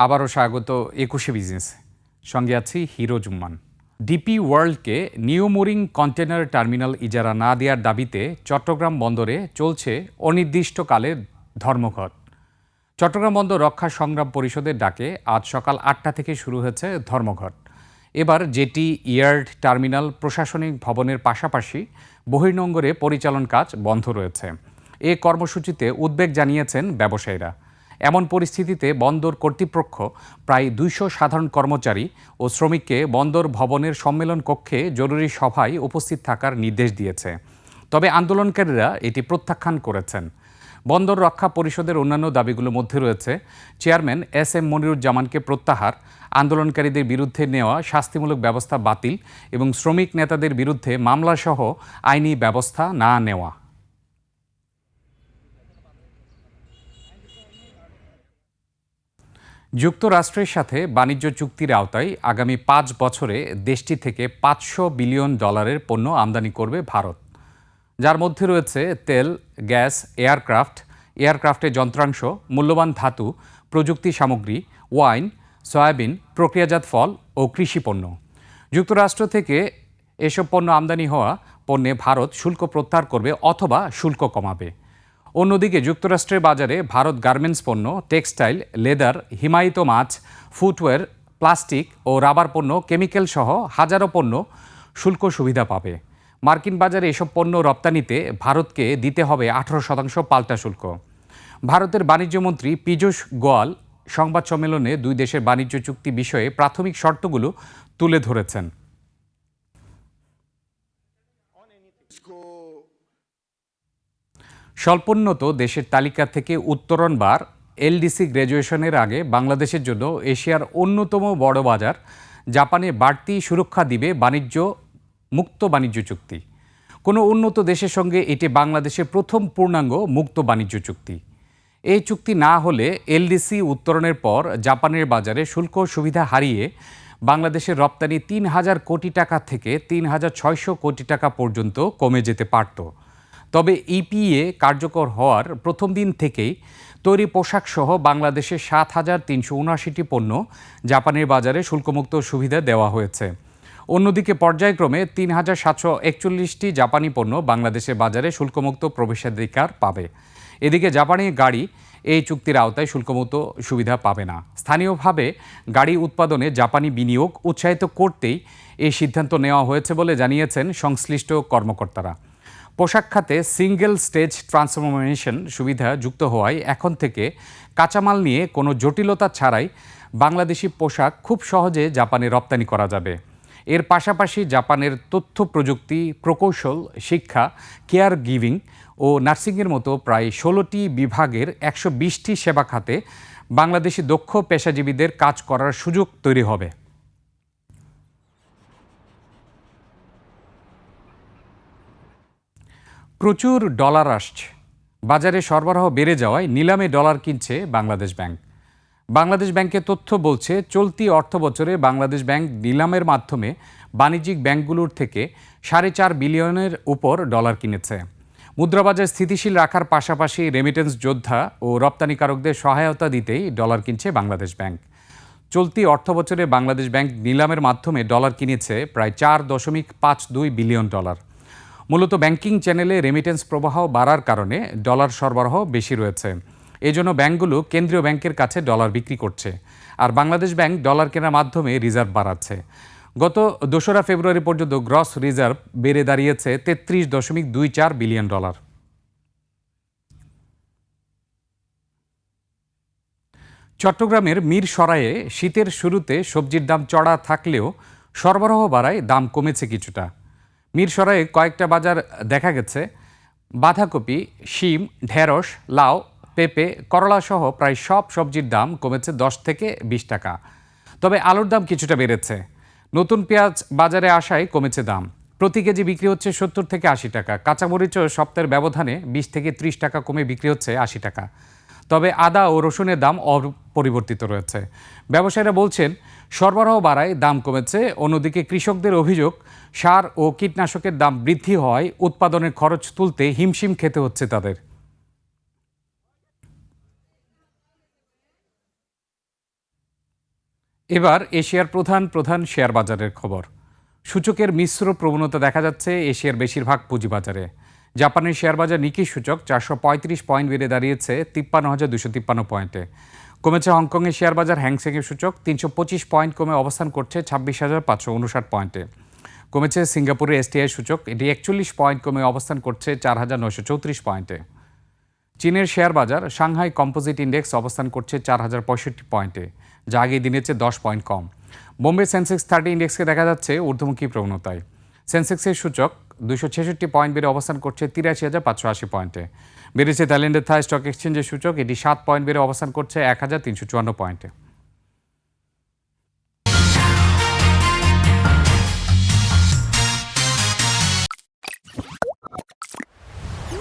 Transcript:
আবারও স্বাগত ২১শে বিজনেস, সঙ্গে আছি হিরো জুম্মান। ডিপি ওয়ার্ল্ডকে নিউ মুরিং কন্টেনার টার্মিনাল ইজারা না দেওয়ার দাবিতে চট্টগ্রাম বন্দরে চলছে অনির্দিষ্টকালের ধর্মঘট। চট্টগ্রাম বন্দর রক্ষা সংগ্রাম পরিষদের ডাকে আজ সকাল ৮টা থেকে শুরু হয়েছে ধর্মঘট। এবার জেটি, ইয়ার্ড, টার্মিনাল, প্রশাসনিক ভবনের পাশাপাশি বহির্নোঙরে পরিচালন কাজ বন্ধ রয়েছে। এ কর্মসূচিতে উদ্বেগ জানিয়েছেন ব্যবসায়ীরা। এমন পরিস্থিতিতে বন্দর কর্তৃপক্ষ প্রায় ২০০ সাধারণ কর্মচারী ও শ্রমিককে বন্দর ভবনের সম্মেলন কক্ষে জরুরি সভায় উপস্থিত থাকার নির্দেশ দিয়েছে। তবে আন্দোলনকারীরা এটি প্রত্যাখ্যান করেছেন। বন্দর রক্ষা পরিষদের অন্যান্য দাবিগুলোর মধ্যে রয়েছে চেয়ারম্যান এস.এম. মনিরুজ্জামানকে প্রত্যাহার, আন্দোলনকারীদের বিরুদ্ধে নেওয়া শাস্তিমূলক ব্যবস্থা বাতিল এবং শ্রমিক নেতাদের বিরুদ্ধে মামলাসহ আইনি ব্যবস্থা না নেওয়া। যুক্তরাষ্ট্রের সাথে বাণিজ্য চুক্তির আওতায় আগামী ৫ বছরে দেশটি থেকে $৫০০ বিলিয়ন পণ্য আমদানি করবে ভারত, যার মধ্যে রয়েছে তেল, গ্যাস, এয়ারক্রাফটের যন্ত্রাংশ, মূল্যবান ধাতু, প্রযুক্তি সামগ্রী, ওয়াইন, সয়াবিন, প্রক্রিয়াজাত ফল ও কৃষিপণ্য। যুক্তরাষ্ট্র থেকে এসব পণ্য আমদানি হওয়া পণ্যে ভারত শুল্ক প্রত্যাহার করবে অথবা শুল্ক কমাবে। অন্যদিকে যুক্তরাষ্ট্রের বাজারে ভারত গার্মেন্টস পণ্য, টেক্সটাইল, লেদার, হিমায়িত মাছ, ফুটওয়্যার, প্লাস্টিক ও রাবার পণ্য, কেমিক্যাল সহ হাজারো পণ্য শুল্ক সুবিধা পাবে। মার্কিন বাজারে এসব পণ্য রপ্তানিতে ভারতকে দিতে হবে 18% পাল্টা শুল্ক। ভারতের বাণিজ্যমন্ত্রী পীযূষ গোয়াল সংবাদ সম্মেলনে দুই দেশের বাণিজ্য চুক্তি বিষয়ে প্রাথমিক শর্তগুলো তুলে ধরেছেন। স্বল্পোন্নত দেশের তালিকা থেকে উত্তরণবার এলডিসি গ্র্যাজুয়েশনের আগে বাংলাদেশের জন্য এশিয়ার অন্যতম বড় বাজার জাপানে বাড়তি সুরক্ষা দিবে মুক্ত বাণিজ্য চুক্তি। কোনো উন্নত দেশের সঙ্গে এটি বাংলাদেশের প্রথম পূর্ণাঙ্গ মুক্ত বাণিজ্য চুক্তি। এই চুক্তি না হলে এলডিসি উত্তরণের পর জাপানের বাজারে শুল্ক সুবিধা হারিয়ে বাংলাদেশের রপ্তানি ৩,০০০ কোটি টাকা থেকে ৩,৬০০ কোটি টাকা পর্যন্ত কমে যেতে পারত। তবে ইপিএ কার্যকর হওয়ার প্রথম দিন থেকেই তৈরি পোশাকসহ বাংলাদেশের ৭,৩৭৯টি পণ্য জাপানের বাজারে শুল্কমুক্ত সুবিধা দেওয়া হয়েছে। অন্যদিকে পর্যায়ক্রমে ৩,৭৪১টি জাপানি পণ্য বাংলাদেশের বাজারে শুল্কমুক্ত প্রবেশাধিকার পাবে। এদিকে জাপানি গাড়ি এই চুক্তির আওতায় শুল্কমুক্ত সুবিধা পাবে না। স্থানীয়ভাবে গাড়ি উৎপাদনে জাপানি বিনিয়োগ উৎসাহিত করতেই এই সিদ্ধান্ত নেওয়া হয়েছে বলে জানিয়েছেন সংশ্লিষ্ট কর্মকর্তারা। পোশাক খাতে সিঙ্গেল স্টেজ ট্রান্সফরমেশন সুবিধা যুক্ত হওয়ায় এখন থেকে কাঁচামাল নিয়ে কোনো জটিলতা ছাড়াই বাংলাদেশি পোশাক খুব সহজে জাপানে রপ্তানি করা যাবে। এর পাশাপাশি জাপানের তথ্য প্রযুক্তি, প্রকৌশল, শিক্ষা, কেয়ার গিভিং ও নার্সিংয়ের মতো প্রায় 16টি বিভাগের 120টি সেবা খাতে বাংলাদেশি দক্ষ পেশাজীবীদের কাজ করার সুযোগ তৈরি হবে। প্রচুর ডলার আসছে। বাজারে সরবরাহ বেড়ে যাওয়ায় নিলামে ডলার কিনছে বাংলাদেশ ব্যাংক। বাংলাদেশ ব্যাংকের তথ্য বলছে, চলতি অর্থবছরে বাংলাদেশ ব্যাংক নিলামের মাধ্যমে বাণিজ্যিক ব্যাংকগুলোর থেকে 4.5 বিলিয়নের উপর ডলার কিনেছে। মুদ্রাবাজার স্থিতিশীল রাখার পাশাপাশি রেমিটেন্স যোদ্ধা ও রপ্তানিকারকদের সহায়তা দিতেই ডলার কিনছে বাংলাদেশ ব্যাংক। চলতি অর্থবছরে বাংলাদেশ ব্যাংক নিলামের মাধ্যমে ডলার কিনেছে প্রায় 4.52 বিলিয়ন ডলার। মূলত ব্যাংকিং চ্যানেলে রেমিটেন্স প্রবাহ বাড়ার কারণে ডলার সরবরাহ বেশি রয়েছে। এজন্য ব্যাংকগুলো কেন্দ্রীয় ব্যাংকের কাছে ডলার বিক্রি করছে, আর বাংলাদেশ ব্যাংক ডলার কেনার মাধ্যমে রিজার্ভ বাড়াচ্ছে। গত 2 ফেব্রুয়ারি পর্যন্ত গ্রস রিজার্ভ বেড়ে দাঁড়িয়েছে 33.24 বিলিয়ন ডলার। চট্টগ্রামের মিরসরাইয়ে শীতের শুরুতে সবজির দাম চড়া থাকলেও সরবরাহ বাড়ায় দাম কমেছে কিছুটা। মিরসরাইয়ে কয়েকটা বাজার দেখা গেছে বাঁধাকপি, শিম, ঢেঁড়স, লাউ, পেঁপে, করলা সহ প্রায় সব সবজির দাম কমেছে 10 থেকে 20 টাকা। তবে আলুর দাম কিছুটা বেড়েছে। নতুন পেঁয়াজ বাজারে আসায় কমেছে দাম। প্রতি কেজি বিক্রি হচ্ছে 70 থেকে 80 টাকা। কাঁচামরিচও সপ্তাহের ব্যবধানে 20 থেকে 30 টাকা কমে বিক্রি হচ্ছে 80 টাকা। তবে আদা ও রসুনের দাম অপরিবর্তিত রয়েছে। ব্যবসায়ীরা বলছেন, সরবরাহ বাড়ায় দাম কমেছে। অন্যদিকে কৃষকদের অভিযোগ, সার ও কীটনাশকের দাম বৃদ্ধি হওয়ায় উৎপাদনের খরচ তুলতে হিমশিম খেতে হচ্ছে তাদের। এবার এশিয়ার প্রধান প্রধান শেয়ার বাজারের খবর। সূচকের মিশ্র প্রবণতা দেখা যাচ্ছে এশিয়ার বেশিরভাগ পুঁজিবাজারে। জাপানের শেয়ার বাজার নিকি সূচক 435 পয়েন্ট বেড়ে দাঁড়িয়েছে 53,253 পয়েন্টে। কমেছে হংকংয়ের শেয়ার বাজার হ্যাংসেংয়ের সূচক 325 পয়েন্ট কমে অবস্থান করছে 26,559 পয়েন্টে। কমেছে সিঙ্গাপুরের এসটিআই সূচক, এটি 41 পয়েন্ট কমে অবস্থান করছে 4,934 পয়েন্টে। চীনের শেয়ার বাজার সাংহাই কম্পোজিট ইন্ডেক্স অবস্থান করছে 4,065 পয়েন্টে, যা আগের দিনের চেয়ে 10 পয়েন্ট কম। বোম্বে সেন্সেক্স 30 ইন্ডেক্সকে দেখা যাচ্ছে ঊর্ধ্বমুখী প্রবণতায়। সেন্সেক্সের সূচক 266 পয়েন্ট বেড়ে অবস্থান করছে 83,580 পয়েন্টে। বেড়েছে থাইল্যান্ডের থাই স্টক এক্সচেঞ্জের সূচক, এটি 7 পয়েন্ট বেড়ে অবস্থান করছে 1,354 পয়েন্টে।